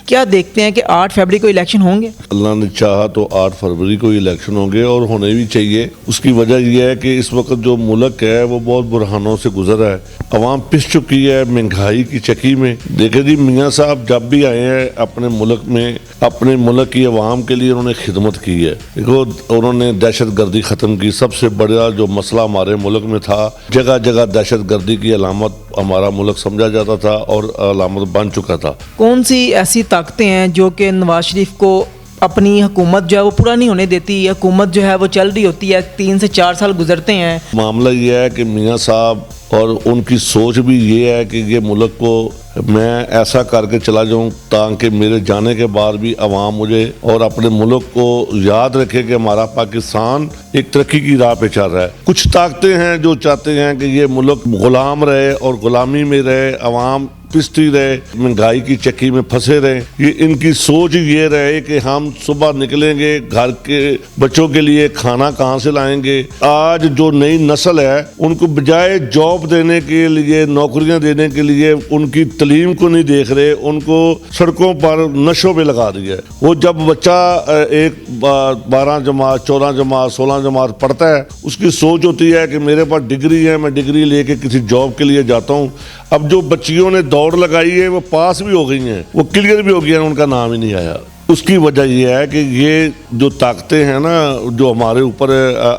کیا دیکھتے ہیں کہ 8 فروری کو الیکشن ہوں گے؟ اللہ نے چاہا تو 8 فروری کو الیکشن ہوں گے اور ہونے بھی چاہیے۔ اس کی وجہ یہ ہے کہ اس وقت جو ملک ہے وہ بہت برہانوں سے گزرا ہے، عوام پس چکی ہے مہنگائی کی چکی میں۔ دیکھیں جی، میاں صاحب جب بھی آئے ہیں اپنے ملک میں، اپنے ملک کی عوام کے لیے انہوں نے خدمت کی ہے۔ دیکھو، انہوں نے دہشت گردی ختم کی۔ سب سے بڑا جو مسئلہ ہمارے ملک میں تھا، جگہ جگہ دہشت گردی کی علامت ہمارا ملک سمجھا جاتا تھا اور علامت بن چکا تھا۔ کون سی ایسی طاقتیں ہیں جو کہ نواز شریف کو اپنی حکومت جو ہے وہ پورا نہیں ہونے دیتی؟ حکومت جو ہے وہ چل رہی ہوتی ہے، 3 سے 4 سال گزرتے ہیں۔ معاملہ یہ ہے کہ میاں صاحب اور ان کی سوچ بھی یہ ہے کہ یہ ملک کو میں ایسا کر کے چلا جاؤں تاکہ میرے جانے کے بعد بھی عوام مجھے اور اپنے ملک کو یاد رکھے کہ ہمارا پاکستان ایک ترقی کی راہ پہ چل رہا ہے۔ کچھ طاقتیں ہیں جو چاہتے ہیں کہ یہ ملک غلام رہے اور غلامی میں رہے، عوام پستی رہے، مہنگائی کی چکی میں پھنسے رہے۔ یہ ان کی سوچ یہ رہے کہ ہم صبح نکلیں گے، گھر کے بچوں کے لیے کھانا کہاں سے لائیں گے۔ آج جو نئی نسل ہے ان کو بجائے جاب دینے کے لیے، نوکریاں دینے کے لیے، ان کی تعلیم کو نہیں دیکھ رہے، ان کو سڑکوں پر نشوں پہ لگا دیا ہے۔ وہ جب بچہ ایک 12 جماعت 14 جماعت 16 جماعت پڑھتا ہے، اس کی سوچ ہوتی ہے کہ میرے پاس ڈگری ہے، میں ڈگری لے کے کسی جاب کے لیے جاتا ہوں۔ اب جو بچیوں نے دوڑ لگائی ہے وہ پاس بھی ہو گئی ہیں، وہ کلیئر بھی ہو گئی ہیں، ان کا نام ہی نہیں آیا۔ اس کی وجہ یہ ہے کہ یہ جو طاقتیں ہیں نا، جو ہمارے اوپر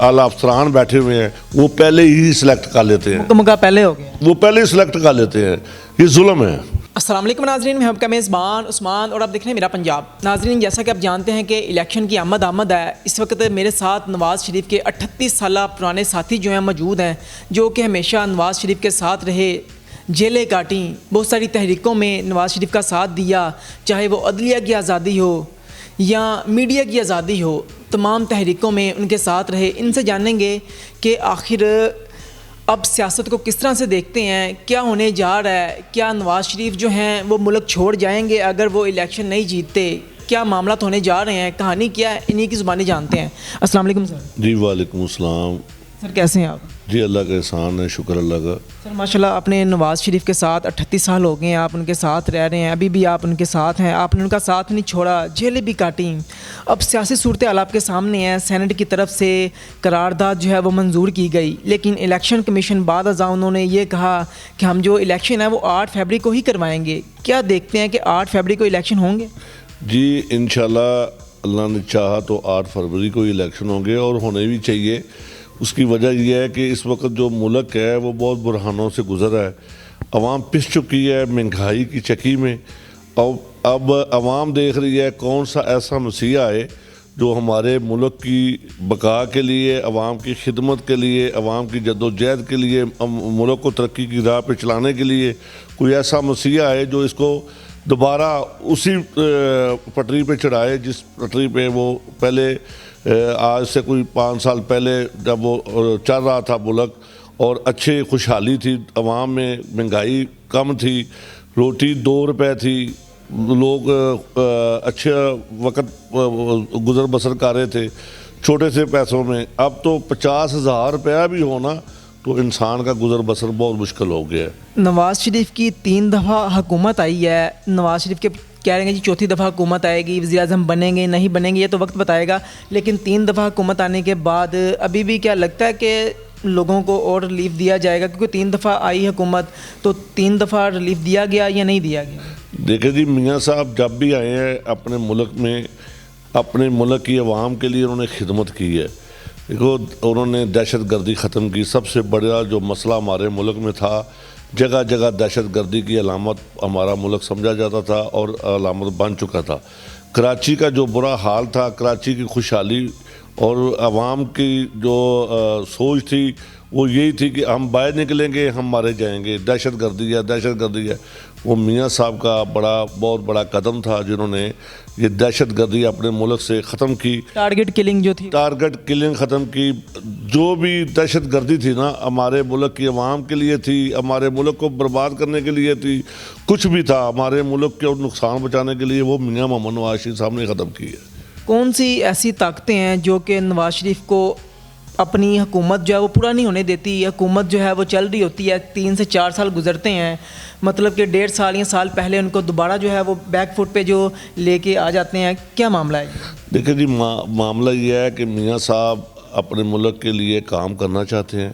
اعلیٰ افسران بیٹھے ہوئے ہیں، وہ پہلے ہی سلیکٹ کر لیتے ہیں، مکہ پہلے ہو گیا، وہ پہلے ہی سلیکٹ کر لیتے ہیں۔ یہ ظلم ہے۔ السلام علیکم ناظرین، میں آپ کا میزبان عثمان اور آپ دیکھ رہے ہیں میرا پنجاب۔ ناظرین، جیسا کہ آپ جانتے ہیں کہ الیکشن کی آمد ہے، اس وقت میرے ساتھ نواز شریف کے 38 سالہ پرانے ساتھی جو ہیں موجود ہیں، جو کہ ہمیشہ نواز شریف کے ساتھ رہے، جیلیں کاٹیں، بہت ساری تحریکوں میں نواز شریف کا ساتھ دیا، چاہے وہ عدلیہ کی آزادی ہو یا میڈیا کی آزادی ہو، تمام تحریکوں میں ان کے ساتھ رہے۔ ان سے جانیں گے کہ آخر اب سیاست کو کس طرح سے دیکھتے ہیں، کیا ہونے جا رہا ہے، کیا نواز شریف جو ہیں وہ ملک چھوڑ جائیں گے اگر وہ الیکشن نہیں جیتتے، کیا معاملات ہونے جا رہے ہیں، کہانی کیا ہے، انہی کی زبانی جانتے ہیں۔ السلام علیکم سر۔ جی وعلیکم السلام۔ سر کیسے ہیں آپ؟ جی اللہ کا احسان ہے، شکر اللہ کا۔ سر ماشاءاللہ، آپ نے نواز شریف کے ساتھ 38 سال ہو گئے ہیں، آپ ان کے ساتھ رہ رہے ہیں، ابھی بھی آپ ان کے ساتھ ہیں، آپ نے ان کا ساتھ نہیں چھوڑا، جیلیں بھی کاٹیں۔ اب سیاسی صورتحال آپ کے سامنے ہے، سینٹ کی طرف سے قرارداد جو ہے وہ منظور کی گئی، لیکن الیکشن کمیشن بعد ازاں انہوں نے یہ کہا کہ ہم جو الیکشن ہے وہ 8 فروری کو ہی کروائیں گے۔ کیا دیکھتے ہیں کہ 8 فروری کو الیکشن ہوں گے؟ جی انشاءاللہ اللہ نے چاہا تو 8 فروری کو الیکشن ہوں گے اور ہونے بھی چاہیے۔ اس کی وجہ یہ ہے کہ اس وقت جو ملک ہے وہ بہت برہانوں سے گزرا ہے، عوام پس چکی ہے مہنگائی کی چکی میں۔ اب عوام دیکھ رہی ہے کون سا ایسا مسیح ہے جو ہمارے ملک کی بقا کے لیے، عوام کی خدمت کے لیے، عوام کی جد و جہد کے لیے، ملک کو ترقی کی راہ پہ چلانے کے لیے کوئی ایسا مسیح ہے جو اس کو دوبارہ اسی پٹری پہ چڑھائے جس پٹری پہ وہ پہلے آج سے کوئی 5 سال پہلے جب وہ چل رہا تھا ملک، اور اچھے خوشحالی تھی عوام میں، مہنگائی کم تھی، روٹی 2 روپے تھی، لوگ اچھے وقت گزر بسر کر رہے تھے چھوٹے سے پیسوں میں۔ اب تو 50,000 روپیہ بھی ہونا تو انسان کا گزر بسر بہت مشکل ہو گیا ہے۔ نواز شریف کی 3 دفعہ حکومت آئی ہے، نواز شریف کے کہہ رہے ہیں جی 4تھی دفعہ حکومت آئے گی، وزیر اعظم بنیں گے نہیں بنیں گے یہ تو وقت بتائے گا، لیکن 3 دفعہ حکومت آنے کے بعد ابھی بھی کیا لگتا ہے کہ لوگوں کو اور ریلیف دیا جائے گا؟ کیونکہ 3 دفعہ آئی حکومت تو 3 دفعہ ریلیف دیا گیا یا نہیں دیا گیا؟ دیکھیں جی، میاں صاحب جب بھی آئے ہیں اپنے ملک میں، اپنے ملک کی عوام کے لیے انہوں نے خدمت کی ہے۔ دیکھو، انہوں نے دہشت گردی ختم کی۔ سب سے بڑا جو مسئلہ ہمارے ملک میں تھا، جگہ جگہ دہشت گردی کی علامت ہمارا ملک سمجھا جاتا تھا اور علامت بن چکا تھا۔ کراچی کا جو برا حال تھا، کراچی کی خوشحالی اور عوام کی جو سوچ تھی وہ یہی تھی کہ ہم باہر نکلیں گے ہم مارے جائیں گے، دہشت گردی ہے دہشت گردی ہے۔ وہ میاں صاحب کا بہت بڑا قدم تھا جنہوں نے یہ دہشت گردی اپنے ملک سے ختم کی، ٹارگٹ کلنگ جو تھی، ٹارگٹ کلنگ ختم کی۔ جو بھی دہشت گردی تھی نا، ہمارے ملک کی عوام کے لیے تھی، ہمارے ملک کو برباد کرنے کے لیے تھی، کچھ بھی تھا ہمارے ملک کے نقصان بچانے کے لیے، وہ میاں محمد نواز شریف صاحب نے ختم کی ہے۔ کون سی ایسی طاقتیں ہیں جو کہ نواز شریف کو اپنی حکومت جو ہے وہ پورا نہیں ہونے دیتی. حکومت جو ہے وہ چل رہی ہوتی ہے, 3 سے 4 سال گزرتے ہیں, مطلب کہ 1.5 سال یا سال پہلے ان کو دوبارہ جو ہے وہ بیک فٹ پہ جو لے کے آ جاتے ہیں. کیا معاملہ ہے؟ دیکھیں جی, معاملہ یہ ہے کہ میاں صاحب اپنے ملک کے لیے کام کرنا چاہتے ہیں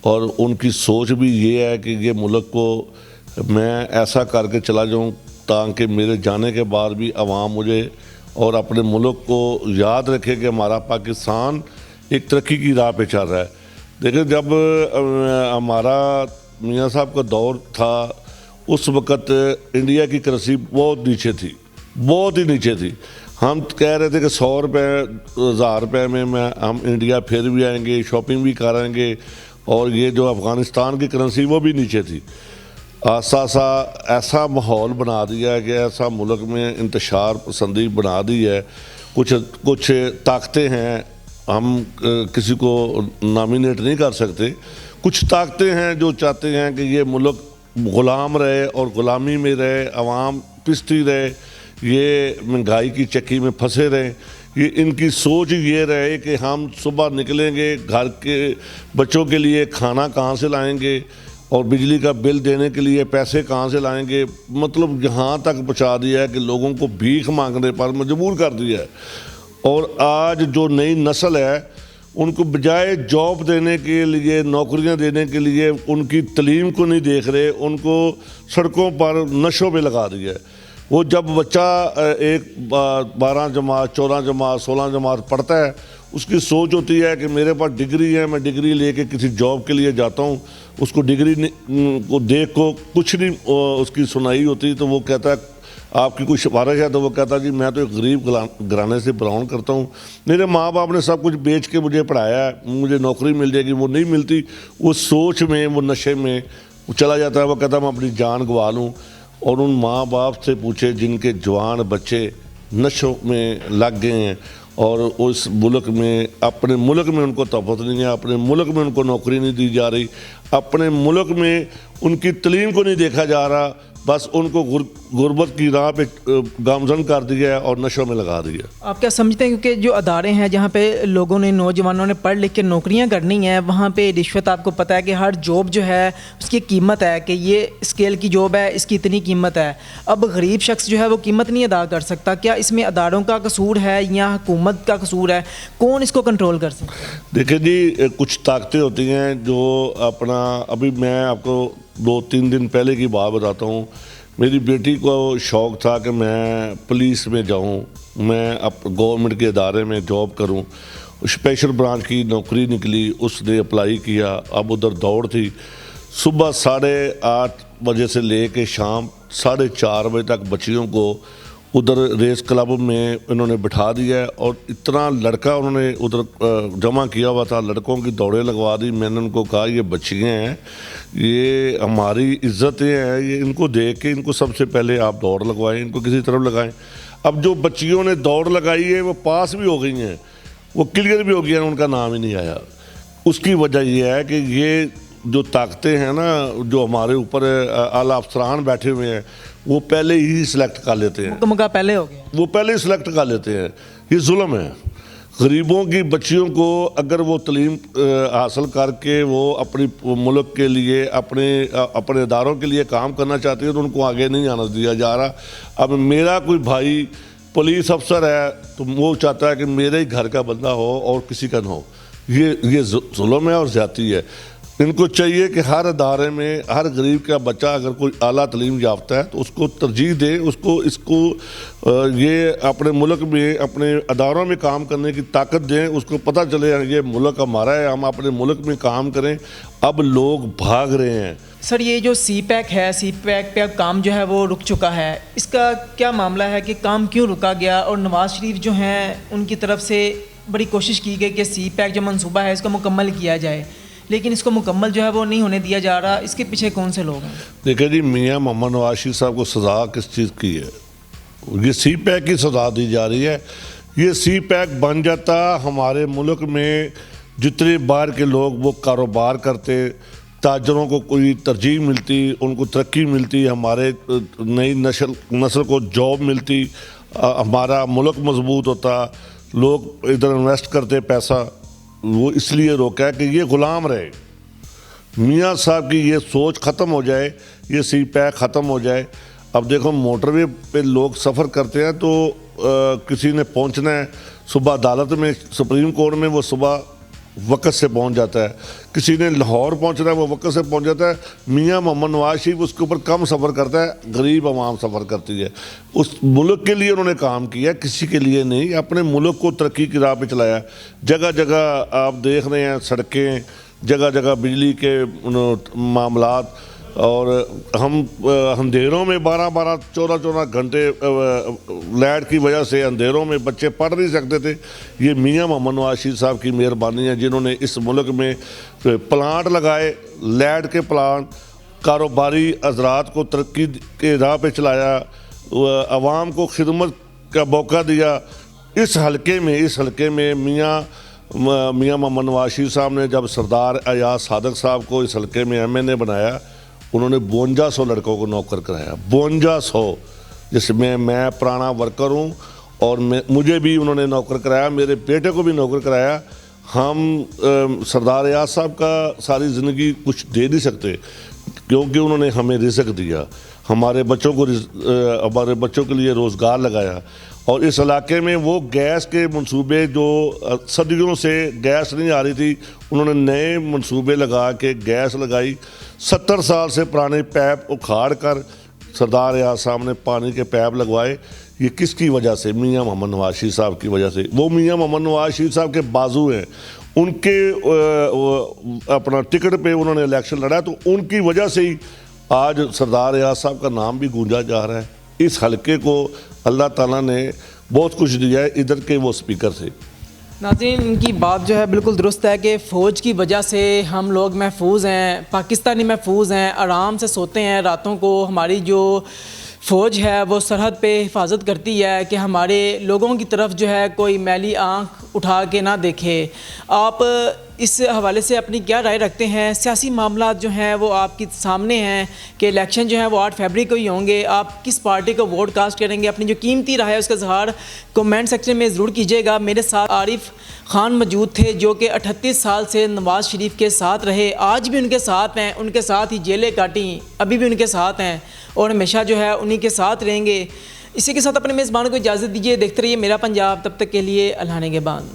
اور ان کی سوچ بھی یہ ہے کہ یہ ملک کو میں ایسا کر کے چلا جاؤں تاکہ میرے جانے کے بعد بھی عوام مجھے اور اپنے ملک کو یاد رکھے کہ ہمارا پاکستان ایک ترقی کی راہ پہ چل رہا ہے. دیکھیں جب ہمارا میاں صاحب کا دور تھا اس وقت انڈیا کی کرنسی بہت نیچے تھی, بہت ہی نیچے تھی. ہم کہہ رہے تھے کہ 100 روپے 1000 روپے میں ہم انڈیا پھر بھی آئیں گے, شاپنگ بھی کریں گے, اور یہ جو افغانستان کی کرنسی وہ بھی نیچے تھی. ایسا ماحول بنا دیا ہے کہ ایسا ملک میں انتشار پسندی بنا دی ہے. کچھ طاقتیں ہیں, ہم کسی کو نامینیٹ نہیں کر سکتے, کچھ طاقتیں ہیں جو چاہتے ہیں کہ یہ ملک غلام رہے اور غلامی میں رہے, عوام پستی رہے, یہ مہنگائی کی چکی میں پھنسے رہیں. یہ ان کی سوچ یہ رہے کہ ہم صبح نکلیں گے, گھر کے بچوں کے لیے کھانا کہاں سے لائیں گے اور بجلی کا بل دینے کے لیے پیسے کہاں سے لائیں گے. مطلب یہاں تک پہنچا دیا ہے کہ لوگوں کو بھیک مانگنے پر مجبور کر دیا ہے. اور آج جو نئی نسل ہے ان کو بجائے جاب دینے کے لیے, نوکریاں دینے کے لیے, ان کی تعلیم کو نہیں دیکھ رہے, ان کو سڑکوں پر نشوں پہ لگا دیا ہے. وہ جب بچہ ایک 12 جماعت 14 جماعت 16 جماعت پڑھتا ہے, اس کی سوچ ہوتی ہے کہ میرے پاس ڈگری ہے, میں ڈگری لے کے کسی جاب کے لیے جاتا ہوں. اس کو ڈگری کو دیکھ کو کچھ نہیں اس کی سنائی ہوتی, تو وہ کہتا ہے آپ کی کوئی سفارش ہے, تو وہ کہتا ہے جی میں تو ایک غریب گھرانے سے بلانگ کرتا ہوں, میرے ماں باپ نے سب کچھ بیچ کے مجھے پڑھایا ہے, مجھے نوکری مل جائے گی. وہ نہیں ملتی, وہ سوچ میں, وہ نشے میں چلا جاتا ہے. وہ کہتا ہے میں اپنی جان گوا لوں. اور ان ماں باپ سے پوچھے جن کے جوان بچے نشوں میں لگ گئے ہیں اور اس ملک میں, اپنے ملک میں ان کو تحفظ نہیں ہے, اپنے ملک میں ان کو نوکری نہیں دی جا رہی, اپنے ملک میں ان کی تعلیم کو نہیں دیکھا جا رہا, بس ان کو غربت کی راہ پہ گامزن کر دیا ہے اور نشوں میں لگا دیا. آپ کیا سمجھتے ہیں کیونکہ جو ادارے ہیں جہاں پہ لوگوں نے, نوجوانوں نے پڑھ لکھ کے نوکریاں کرنی ہیں, وہاں پہ رشوت, آپ کو پتہ ہے کہ ہر جاب جو ہے اس کی قیمت ہے کہ یہ اسکیل کی جاب ہے, اس کی اتنی قیمت ہے. اب غریب شخص جو ہے وہ قیمت نہیں ادا کر سکتا. کیا اس میں اداروں کا قصور ہے یا حکومت کا قصور ہے؟ کون اس کو کنٹرول کر سکتا ہے؟ دیکھیں جی, کچھ طاقتیں ہوتی ہیں جو اپنا, ابھی میں آپ کو 2-3 دن پہلے کی بات بتاتا ہوں. میری بیٹی کو شوق تھا کہ میں پولیس میں جاؤں, میں گورنمنٹ کے ادارے میں جاب کروں. اسپیشل برانچ کی نوکری نکلی, اس نے اپلائی کیا. اب ادھر دوڑ تھی, صبح 8:30 بجے سے لے کے شام 4:30 بجے تک بچیوں کو ادھر ریس کلب میں انہوں نے بٹھا دیا ہے. اور اتنا لڑکا انہوں نے ادھر جمع کیا ہوا تھا, لڑکوں کی دوڑیں لگوا دی. میں نے ان کو کہا یہ بچیاں ہیں, یہ ہماری عزتیں ہیں, یہ ان کو دیکھ کے ان کو سب سے پہلے آپ دوڑ لگوائیں, ان کو کسی طرف لگائیں. اب جو بچیوں نے دوڑ لگائی ہے وہ پاس بھی ہو گئی ہیں, وہ کلیئر بھی ہو گئی ہیں, ان کا نام ہی نہیں آیا. اس کی وجہ یہ ہے کہ یہ جو طاقتیں ہیں نا, جو ہمارے اوپر اعلیٰ افسران بیٹھے ہوئے ہیں, وہ پہلے ہی سلیکٹ کر لیتے ہیں. پہلے ہو گیا, وہ پہلے ہی سلیکٹ کر لیتے ہیں. یہ ظلم ہے. غریبوں کی بچیوں کو اگر وہ تعلیم حاصل کر کے وہ اپنی ملک کے لیے, اپنے اداروں کے لیے کام کرنا چاہتی ہے, تو ان کو آگے نہیں آنا دیا جا رہا. اب میرا کوئی بھائی پولیس افسر ہے تو وہ چاہتا ہے کہ میرے ہی گھر کا بندہ ہو اور کسی کا نہ ہو. یہ ظلم ہے اور زیادتی ہے. ان کو چاہیے کہ ہر ادارے میں ہر غریب کا بچہ اگر کوئی اعلیٰ تعلیم یافتہ ہے تو اس کو ترجیح دیں, اس کو یہ اپنے ملک میں اپنے اداروں میں کام کرنے کی طاقت دیں. اس کو پتہ چلے یہ ملک ہمارا ہے, ہم اپنے ملک میں کام کریں. اب لوگ بھاگ رہے ہیں. سر یہ جو سی پیک ہے, سی پیک پہ اب کام جو ہے وہ رک چکا ہے, اس کا کیا معاملہ ہے کہ کام کیوں رکا گیا؟ اور نواز شریف جو ہیں ان کی طرف سے بڑی کوشش کی گئی کہ سی پیک جو منصوبہ ہے اس کو مکمل کیا جائے, لیکن اس کو مکمل جو ہے وہ نہیں ہونے دیا جا رہا. اس کے پیچھے کون سے لوگ ہیں؟ دیکھیں جی, میاں محمد نواز شریف صاحب کو سزا کس چیز کی ہے؟ یہ سی پیک کی سزا دی جا رہی ہے. یہ سی پیک بن جاتا, ہمارے ملک میں جتنے باہر کے لوگ وہ کاروبار کرتے, تاجروں کو کوئی ترجیح ملتی, ان کو ترقی ملتی, ہمارے نئی نسل کو جاب ملتی, ہمارا ملک مضبوط ہوتا, لوگ ادھر انویسٹ کرتے پیسہ. وہ اس لیے روکا ہے کہ یہ غلام رہے، میاں صاحب کی یہ سوچ ختم ہو جائے، یہ سی پیک ختم ہو جائے۔ اب دیکھو موٹر وے پہ لوگ سفر کرتے ہیں تو کسی نے پہنچنا ہے صبح عدالت میں، سپریم کورٹ میں، وہ صبح وقت سے پہنچ جاتا ہے، کسی نے لاہور پہنچنا ہے وہ وقت سے پہنچ جاتا ہے۔ میاں محمد نواز شریف اس کے اوپر کم سفر کرتا ہے، غریب عوام سفر کرتی ہے۔ اس ملک کے لیے انہوں نے کام کیا، کسی کے لیے نہیں، اپنے ملک کو ترقی کی راہ پہ چلایا۔ جگہ جگہ آپ دیکھ رہے ہیں سڑکیں، جگہ جگہ بجلی کے معاملات، اور ہم اندھیروں میں 12 14 گھنٹے لائٹ کی وجہ سے اندھیروں میں بچے پڑھ نہیں سکتے تھے۔ یہ میاں محمد نواز شریف صاحب کی مہربانی ہے جنہوں نے اس ملک میں پلانٹ لگائے، لائٹ کے پلانٹ، کاروباری حضرات کو ترقی کے راہ پہ چلایا، عوام کو خدمت کا موقع دیا۔ اس حلقے میں میاں محمد نواز شریف صاحب نے جب سردار ایاز صادق صاحب کو اس حلقے میں MNA بنایا، انہوں نے 5200 لڑکوں کو نوکر کرایا، 5200، جس میں پرانا ورکر ہوں اور مجھے بھی انہوں نے نوکر کرایا، میرے بیٹے کو بھی نوکر کرایا۔ ہم سردار ایاز صاحب کا ساری زندگی کچھ دے نہیں سکتے کیونکہ انہوں نے ہمیں رزق دیا، ہمارے بچوں کے لیے روزگار لگایا۔ اور اس علاقے میں وہ گیس کے منصوبے جو صدیوں سے گیس نہیں آ رہی تھی، انہوں نے نئے منصوبے لگا کے گیس لگائی۔ 70 سال سے پرانے پیپ اکھاڑ کر سردار ایاز صاحب نے پانی کے پیپ لگوائے۔ یہ کس کی وجہ سے؟ میاں محمد نواز شریف صاحب کی وجہ سے۔ وہ میاں محمد نواز شریف صاحب کے بازو ہیں، ان کے اپنا ٹکٹ پہ انہوں نے الیکشن لڑا، تو ان کی وجہ سے ہی آج سردار ایاز صاحب کا نام بھی گونجا جا رہا ہے۔ اس حلقے کو اللہ تعالیٰ نے بہت کچھ دیا ہے، ادھر کے وہ اسپیکر تھے۔ ناظرین، ان کی بات جو ہے بالکل درست ہے کہ فوج کی وجہ سے ہم لوگ محفوظ ہیں، پاکستانی محفوظ ہیں، آرام سے سوتے ہیں راتوں کو۔ ہماری جو فوج ہے وہ سرحد پہ حفاظت کرتی ہے کہ ہمارے لوگوں کی طرف جو ہے کوئی میلی آنکھ اٹھا کے نہ دیکھے۔ آپ اس حوالے سے اپنی کیا رائے رکھتے ہیں؟ سیاسی معاملات جو ہیں وہ آپ کے سامنے ہیں کہ الیکشن جو ہیں وہ 8 فروری کو ہی ہوں گے، آپ کس پارٹی کو ووٹ کاسٹ کریں گے؟ اپنی جو قیمتی رائے ہے اس کا اظہار کمنٹ سیکشن میں ضرور کیجیے گا۔ میرے ساتھ عارف خان موجود تھے جو کہ 38 سال سے نواز شریف کے ساتھ رہے، آج بھی ان کے ساتھ ہیں، ان کے ساتھ ہی جیلیں کاٹیں، ابھی بھی ان کے ساتھ ہیں اور ہمیشہ جو ہے انہی کے ساتھ رہیں گے۔ اسی کے ساتھ اپنے میزبان کو اجازت دیجیے، دیکھتے رہیے میرا پنجاب، تب تک کے لیے اللہ نگہبان۔